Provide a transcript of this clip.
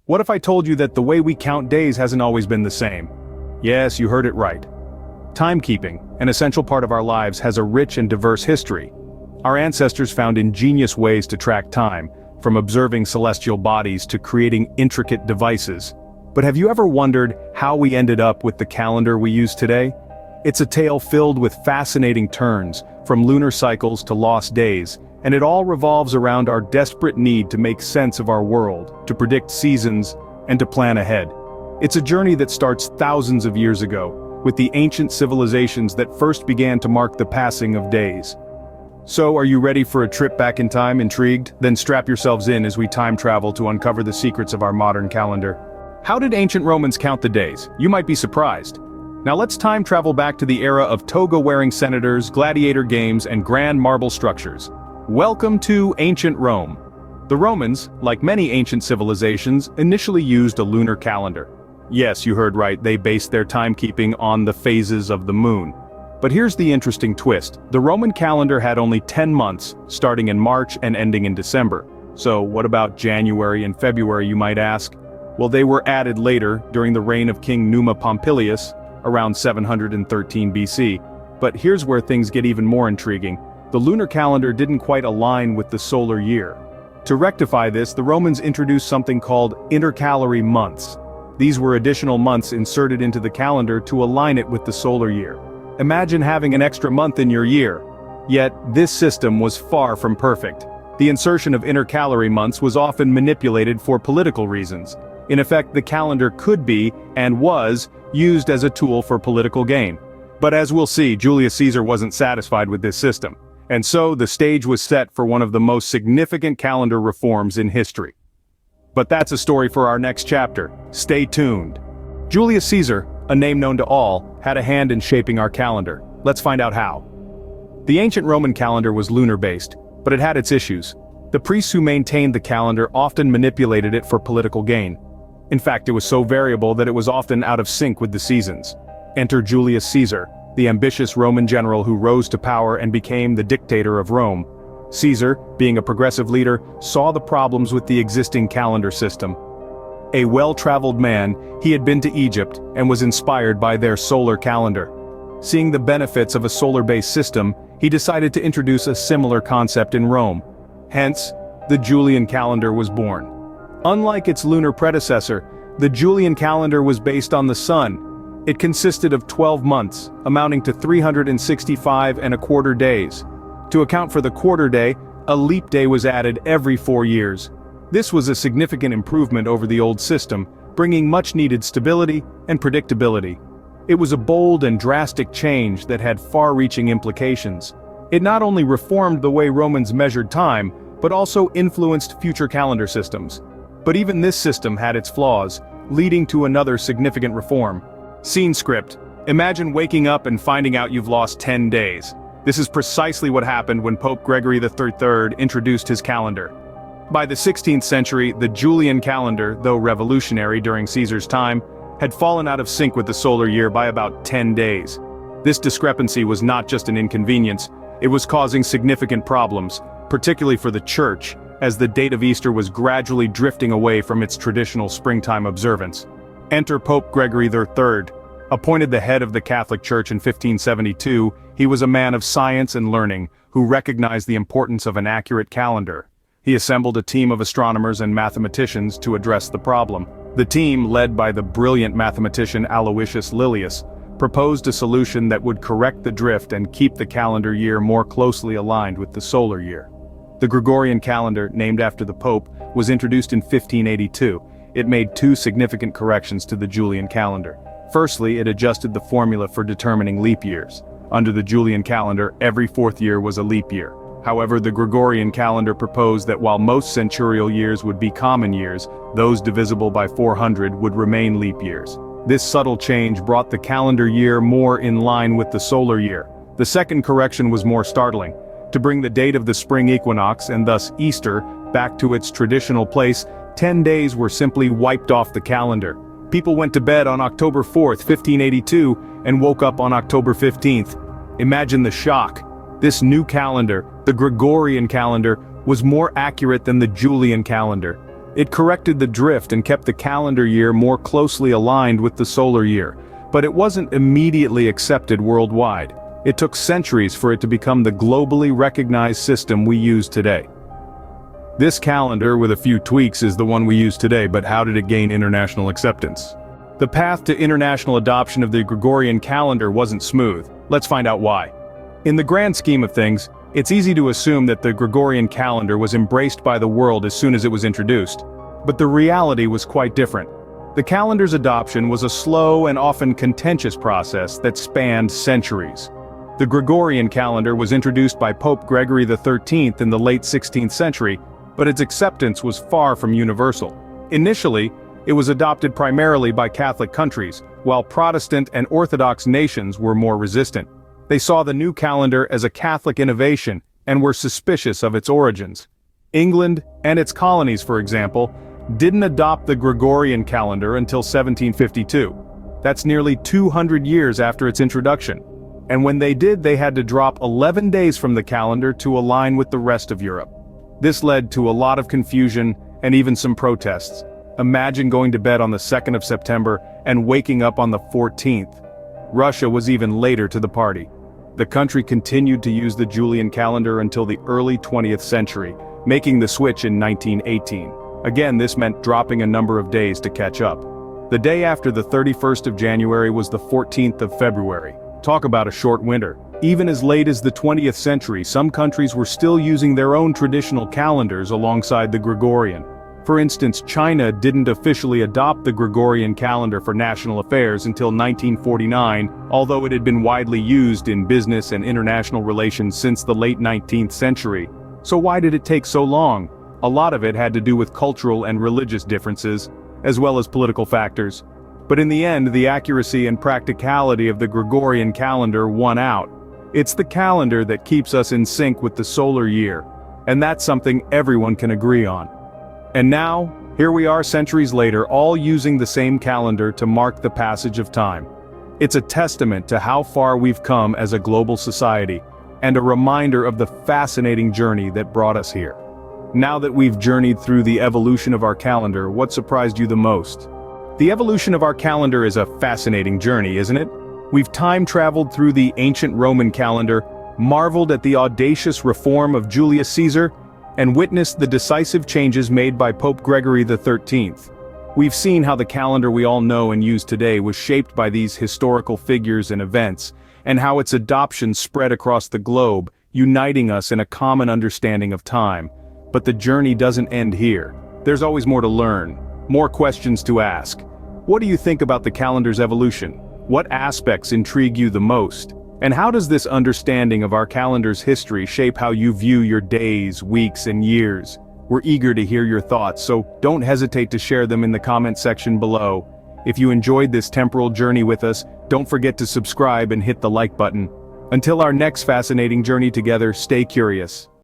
What if I told you that the way we count days hasn't always been the same? Yes, you heard it right. Timekeeping, an essential part of our lives, has a rich and diverse history. Our ancestors found ingenious ways to track time, from observing celestial bodies to creating intricate devices. But have you ever wondered how we ended up with the calendar we use today? It's a tale filled with fascinating turns, from lunar cycles to lost days, and it all revolves around our desperate need to make sense of our world, to predict seasons, and to plan ahead. It's a journey that starts thousands of years ago, with the ancient civilizations that first began to mark the passing of days. So, are you ready for a trip back in time? Intrigued? Then strap yourselves in as we time travel to uncover the secrets of our modern calendar. How did ancient Romans count the days? You might be surprised. Now let's time travel back to the era of toga-wearing senators, gladiator games, and grand marble structures. Welcome to ancient Rome. The Romans, like many ancient civilizations, initially used a lunar calendar. Yes, you heard right, they based their timekeeping on the phases of the moon. But here's the interesting twist. The Roman calendar had only 10 months, starting in March and ending in December. So what about January and February, you might ask? Well, they were added later, during the reign of King Numa Pompilius, around 713 BC. But here's where things get even more intriguing. The lunar calendar didn't quite align with the solar year. To rectify this, the Romans introduced something called intercalary months. These were additional months inserted into the calendar to align it with the solar year. Imagine having an extra month in your year. Yet, this system was far from perfect. The insertion of intercalary months was often manipulated for political reasons. In effect, the calendar could be, and was, used as a tool for political gain. But as we'll see, Julius Caesar wasn't satisfied with this system. And so, the stage was set for one of the most significant calendar reforms in history. But that's a story for our next chapter. Stay tuned. Julius Caesar, a name known to all, had a hand in shaping our calendar. Let's find out how. The ancient Roman calendar was lunar-based, but it had its issues. The priests who maintained the calendar often manipulated it for political gain. In fact, it was so variable that it was often out of sync with the seasons. Enter Julius Caesar, the ambitious Roman general who rose to power and became the dictator of Rome. Caesar, being a progressive leader, saw the problems with the existing calendar system. A well-traveled man, he had been to Egypt and was inspired by their solar calendar. Seeing the benefits of a solar-based system, he decided to introduce a similar concept in Rome. Hence, the Julian calendar was born. Unlike its lunar predecessor, the Julian calendar was based on the sun. It consisted of 12 months, amounting to 365 and a quarter days. To account for the quarter day, a leap day was added every 4 years. This was a significant improvement over the old system, bringing much-needed stability and predictability. It was a bold and drastic change that had far-reaching implications. It not only reformed the way Romans measured time, but also influenced future calendar systems. But even this system had its flaws, leading to another significant reform. Scene script. Imagine waking up and finding out you've lost 10 days. This is precisely what happened when Pope Gregory XIII introduced his calendar. By the 16th century, the Julian calendar, though revolutionary during Caesar's time, had fallen out of sync with the solar year by about 10 days. This discrepancy was not just an inconvenience, it was causing significant problems, particularly for the Church, as the date of Easter was gradually drifting away from its traditional springtime observance. Enter Pope Gregory XIII. Appointed the head of the Catholic Church in 1572, he was a man of science and learning, who recognized the importance of an accurate calendar. He assembled a team of astronomers and mathematicians to address the problem. The team, led by the brilliant mathematician Aloysius Lilius, proposed a solution that would correct the drift and keep the calendar year more closely aligned with the solar year. The Gregorian calendar, named after the Pope, was introduced in 1582. It made two significant corrections to the Julian calendar. Firstly, it adjusted the formula for determining leap years. Under the Julian calendar, every fourth year was a leap year. However, the Gregorian calendar proposed that while most centurial years would be common years, those divisible by 400 would remain leap years. This subtle change brought the calendar year more in line with the solar year. The second correction was more startling. To bring the date of the spring equinox, and thus Easter, back to its traditional place, 10 days were simply wiped off the calendar. People went to bed on October 4th, 1582, and woke up on October 15th. Imagine the shock. This new calendar, the Gregorian calendar, was more accurate than the Julian calendar. It corrected the drift and kept the calendar year more closely aligned with the solar year, but it wasn't immediately accepted worldwide. It took centuries for it to become the globally recognized system we use today. This calendar, with a few tweaks, is the one we use today, but how did it gain international acceptance? The path to international adoption of the Gregorian calendar wasn't smooth. Let's find out why. In the grand scheme of things, it's easy to assume that the Gregorian calendar was embraced by the world as soon as it was introduced. But the reality was quite different. The calendar's adoption was a slow and often contentious process that spanned centuries. The Gregorian calendar was introduced by Pope Gregory XIII in the late 16th century, but its acceptance was far from universal. Initially, it was adopted primarily by Catholic countries, while Protestant and Orthodox nations were more resistant. They saw the new calendar as a Catholic innovation and were suspicious of its origins. England and its colonies, for example, didn't adopt the Gregorian calendar until 1752. That's nearly 200 years after its introduction. And when they did, they had to drop 11 days from the calendar to align with the rest of Europe. This led to a lot of confusion and even some protests. Imagine going to bed on the 2nd of September and waking up on the 14th. Russia was even later to the party. The country continued to use the Julian calendar until the early 20th century, making the switch in 1918. Again, this meant dropping a number of days to catch up. The day after the 31st of January was the 14th of February. Talk about a short winter. Even as late as the 20th century, some countries were still using their own traditional calendars alongside the Gregorian. For instance, China didn't officially adopt the Gregorian calendar for national affairs until 1949, although it had been widely used in business and international relations since the late 19th century. So why did it take so long? A lot of it had to do with cultural and religious differences, as well as political factors. But in the end, the accuracy and practicality of the Gregorian calendar won out. It's the calendar that keeps us in sync with the solar year, and that's something everyone can agree on. And now, here we are centuries later, all using the same calendar to mark the passage of time. It's a testament to how far we've come as a global society, and a reminder of the fascinating journey that brought us here. Now that we've journeyed through the evolution of our calendar, what surprised you the most? The evolution of our calendar is a fascinating journey, isn't it? We've time-traveled through the ancient Roman calendar, marveled at the audacious reform of Julius Caesar, and witnessed the decisive changes made by Pope Gregory XIII. We've seen how the calendar we all know and use today was shaped by these historical figures and events, and how its adoption spread across the globe, uniting us in a common understanding of time. But the journey doesn't end here. There's always more to learn, more questions to ask. What do you think about the calendar's evolution? What aspects intrigue you the most? And how does this understanding of our calendar's history shape how you view your days, weeks, and years? We're eager to hear your thoughts, so don't hesitate to share them in the comment section below. If you enjoyed this temporal journey with us, don't forget to subscribe and hit the like button. Until our next fascinating journey together, stay curious.